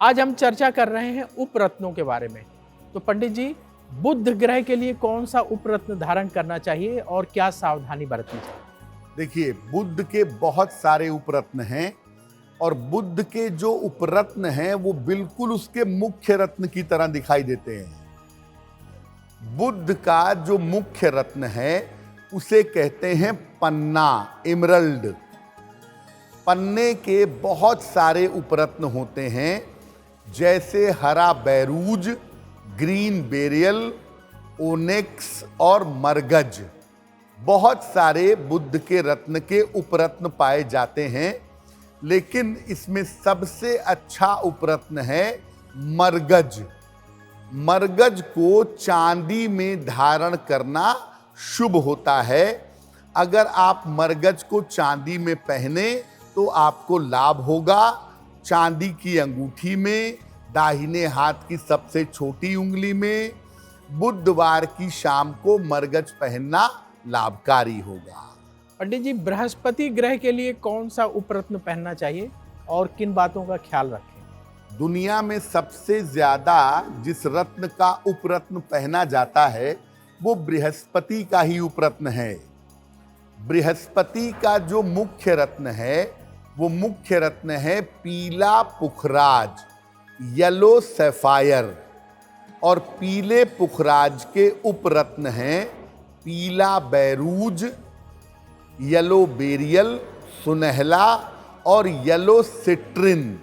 आज हम चर्चा कर रहे हैं उपरत्नों के बारे में। तो पंडित जी, बुध ग्रह के लिए कौन सा उपरत्न धारण करना चाहिए और क्या सावधानी बरतनी चाहिए? देखिए, बुध के बहुत सारे उपरत्न हैं और बुध के जो उपरत्न हैं वो बिल्कुल उसके मुख्य रत्न की तरह दिखाई देते हैं। बुध का जो मुख्य रत्न है उसे कहते हैं पन्ना, इमरल्ड। पन्ने के बहुत सारे उपरत्न होते हैं, जैसे हरा बैरूज, ग्रीन बेरियल, ओनेक्स और मरगज। बहुत सारे बुध के रत्न के उपरत्न पाए जाते हैं, लेकिन इसमें सबसे अच्छा उपरत्न है मरगज। मरगज को चांदी में धारण करना शुभ होता है। अगर आप मरगज को चांदी में पहने तो आपको लाभ होगा। चांदी की अंगूठी में, दाहिने हाथ की सबसे छोटी उंगली में, बुधवार की शाम को मरगज पहनना लाभकारी होगा। पंडित जी, बृहस्पति ग्रह के लिए कौन सा उपरत्न पहनना चाहिए और किन बातों का ख्याल रखें? दुनिया में सबसे ज्यादा जिस रत्न का उपरत्न पहना जाता है वो बृहस्पति का ही उपरत्न है। बृहस्पति का जो मुख्य रत्न है वो मुख्य रत्न है पीला पुखराज, येलो सैफायर। और पीले पुखराज के उपरत्न हैं पीला बैरूज, येलो बेरियल, सुनहला और येलो सिट्रिन।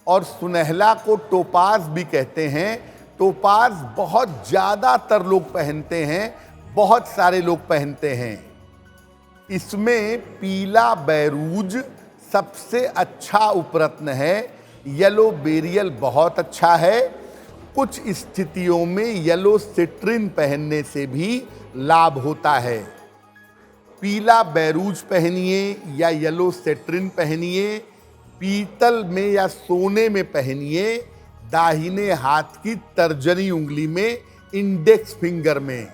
और सुनहला को टोपाज भी कहते हैं। टोपाज बहुत ज्यादातर लोग पहनते हैं, बहुत सारे लोग पहनते हैं। इसमें पीला बैरूज सबसे अच्छा उपरत्न है। येलो बेरियल बहुत अच्छा है। कुछ स्थितियों में येलो सिट्रिन पहनने से भी लाभ होता है। पीला बैरूज पहनिए या येलो सिट्रिन पहनिए, पीतल में या सोने में पहनिए, दाहिने हाथ की तर्जनी उंगली में, इंडेक्स फिंगर में।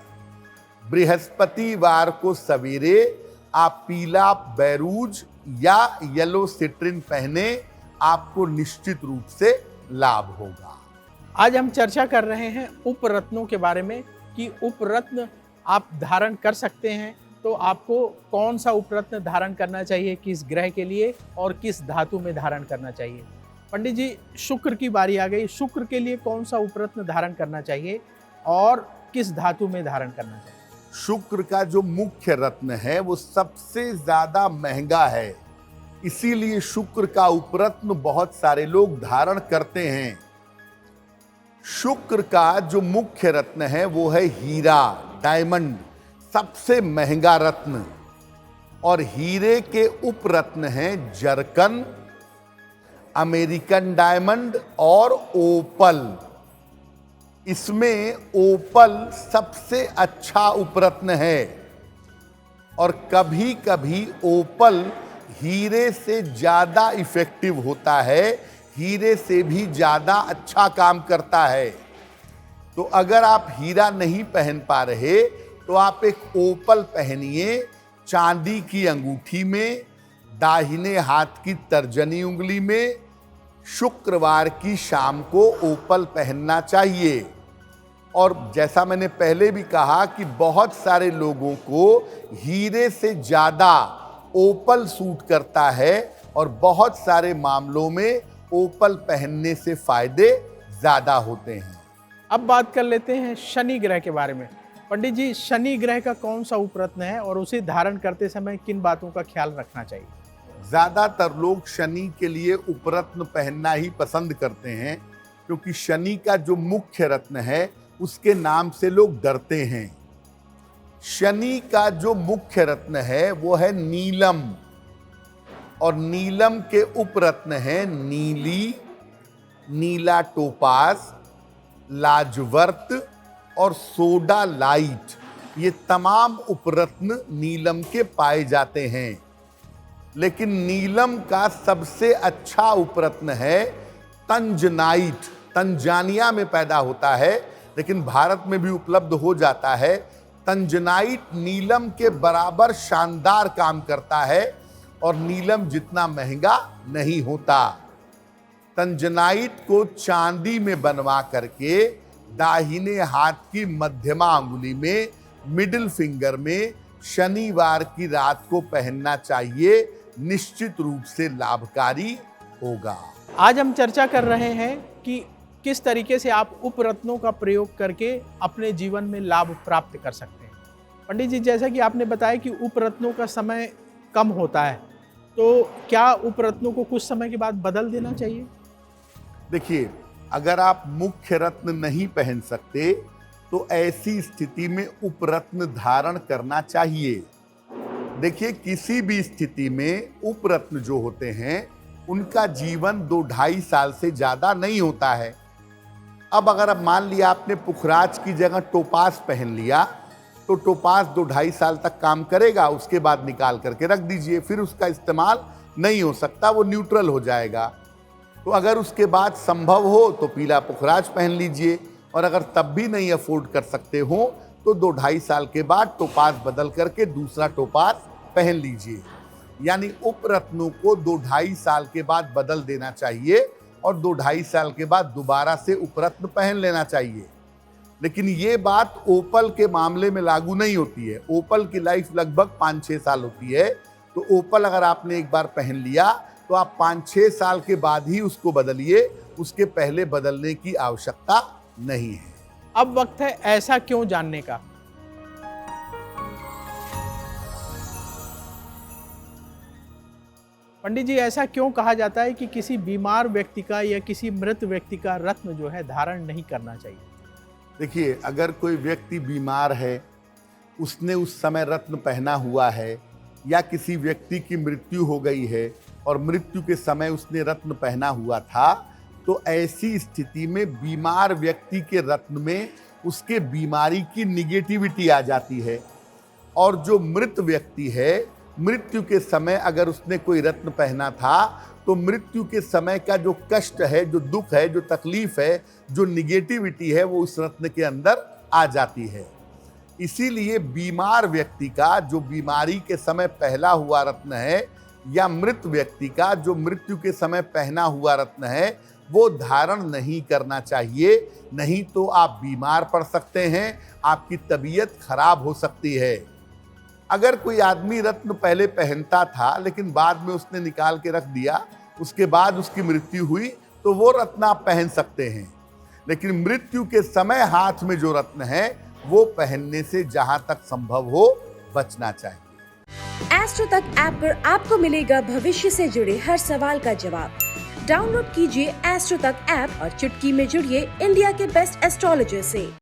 बृहस्पतिवार को सवेरे आप पीला बैरूज या येलो सिट्रिन पहने, आपको निश्चित रूप से लाभ होगा। आज हम चर्चा कर रहे हैं उपरत्नों के बारे में कि उपरत्न आप धारण कर सकते हैं, तो आपको कौन सा उपरत्न धारण करना चाहिए, किस ग्रह के लिए और किस धातु में धारण करना चाहिए। पंडित जी, शुक्र की बारी आ गई। शुक्र के लिए कौन सा उपरत्न धारण करना चाहिए और किस धातु में धारण करना चाहिए? शुक्र का जो मुख्य रत्न है वो सबसे ज्यादा महंगा है, इसीलिए शुक्र का उपरत्न बहुत सारे लोग धारण करते हैं। शुक्र का जो मुख्य रत्न है वो है हीरा, डायमंड, सबसे महंगा रत्न। और हीरे के उपरत्न हैं जरकन, अमेरिकन डायमंड और ओपल। इसमें ओपल सबसे अच्छा उपरत्न है और कभी कभी ओपल हीरे से ज्यादा इफेक्टिव होता है, हीरे से भी ज्यादा अच्छा काम करता है। तो अगर आप हीरा नहीं पहन पा रहे तो आप एक ओपल पहनिए, चांदी की अंगूठी में, दाहिने हाथ की तर्जनी उंगली में। शुक्रवार की शाम को ओपल पहनना चाहिए। और जैसा मैंने पहले भी कहा कि बहुत सारे लोगों को हीरे से ज्यादा ओपल सूट करता है और बहुत सारे मामलों में ओपल पहनने से फायदे ज्यादा होते हैं। अब बात कर लेते हैं शनि ग्रह के बारे में। पंडित जी, शनि ग्रह का कौन सा उपरत्न है और उसे धारण करते समय किन बातों का ख्याल रखना चाहिए? ज्यादातर लोग शनि के लिए उपरत्न पहनना ही पसंद करते हैं, क्योंकि शनि का जो मुख्य रत्न है उसके नाम से लोग डरते हैं। शनि का जो मुख्य रत्न है वो है नीलम, और नीलम के उपरत्न है नीली, नीला टोपाज, लाजवर्त और सोडा लाइट। ये तमाम उपरत्न नीलम के पाए जाते हैं। लेकिन नीलम का सबसे अच्छा उपरत्न है तंजनाइट। तंजानिया में पैदा होता है, लेकिन भारत में भी उपलब्ध हो जाता है। तंजनाइट नीलम के बराबर शानदार काम करता है और नीलम जितना महंगा नहीं होता। तंजनाइट को चांदी में बनवा करके दाहिने हाथ की मध्यमा अंगुली में, मिडिल फिंगर में शनिवार की रात को पहनना चाहिए। निश्चित रूप से लाभकारी होगा। आज हम चर्चा कर रहे हैं कि किस तरीके से आप उपरत्नों का प्रयोग करके अपने जीवन में लाभ प्राप्त कर सकते हैं। पंडित जी, जैसा कि आपने बताया कि उपरत्नों का समय कम होता है, तो क्या उपरत्नों को कुछ समय के बाद बदल देना चाहिए? देखिए, अगर आप मुख्य रत्न नहीं पहन सकते तो ऐसी स्थिति में उपरत्न धारण करना चाहिए। देखिए, किसी भी स्थिति में उपरत्न जो होते हैं उनका जीवन 2-2.5 साल से ज्यादा नहीं होता है। अब अगर मान लिया आपने पुखराज की जगह टोपास पहन लिया तो टोपास 2-2.5 साल तक काम करेगा, उसके बाद निकाल करके रख दीजिए, फिर उसका इस्तेमाल नहीं हो सकता, वो न्यूट्रल हो जाएगा। तो अगर उसके बाद संभव हो तो पीला पुखराज पहन लीजिए, और अगर तब भी नहीं अफोर्ड कर सकते हो तो 2-2.5 साल के बाद टोपास बदल करके दूसरा टोपास पहन लीजिए। यानी उपरत्नों को 2-2.5 साल के बाद बदल देना चाहिए और 2-2.5 साल के बाद दोबारा से उपरत्न पहन लेना चाहिए। लेकिन ये बात ओपल के मामले में लागू नहीं होती है। ओपल की लाइफ लगभग 5-6 साल होती है, तो ओपल अगर आपने एक बार पहन लिया तो आप 5-6 साल के बाद ही उसको बदलिए, उसके पहले बदलने की आवश्यकता नहीं है। अब वक्त है ऐसा क्यों जानने का। पंडित जी, ऐसा क्यों कहा जाता है कि किसी बीमार व्यक्ति का या किसी मृत व्यक्ति का रत्न जो है धारण नहीं करना चाहिए? देखिए, अगर कोई व्यक्ति बीमार है, उसने उस समय रत्न पहना हुआ है, या किसी व्यक्ति की मृत्यु हो गई है और मृत्यु के समय उसने रत्न पहना हुआ था, तो ऐसी स्थिति में बीमार व्यक्ति के रत्न में उसके बीमारी की निगेटिविटी आ जाती है। और जो मृत व्यक्ति है, मृत्यु के समय अगर उसने कोई रत्न पहना था तो मृत्यु के समय का जो कष्ट है, जो दुख है, जो तकलीफ है, जो निगेटिविटी है, वो उस रत्न के अंदर आ जाती है। इसीलिए बीमार व्यक्ति का जो बीमारी के समय पहला हुआ रत्न है, या मृत व्यक्ति का जो मृत्यु के समय पहना हुआ रत्न है, वो धारण नहीं करना चाहिए। नहीं तो आप बीमार पड़ सकते हैं, आपकी तबीयत खराब हो सकती है। अगर कोई आदमी रत्न पहले पहनता था लेकिन बाद में उसने निकाल के रख दिया, उसके बाद उसकी मृत्यु हुई, तो वो रत्न आप पहन सकते हैं। लेकिन मृत्यु के समय हाथ में जो रत्न है वो पहनने से जहां तक संभव हो बचना चाहिए। एस्ट्रो तक ऐप पर आपको मिलेगा भविष्य से जुड़े हर सवाल का जवाब। डाउनलोड कीजिए एस्ट्रो तक ऐप और चुटकी में जुड़िए इंडिया के बेस्ट एस्ट्रोलॉजर से।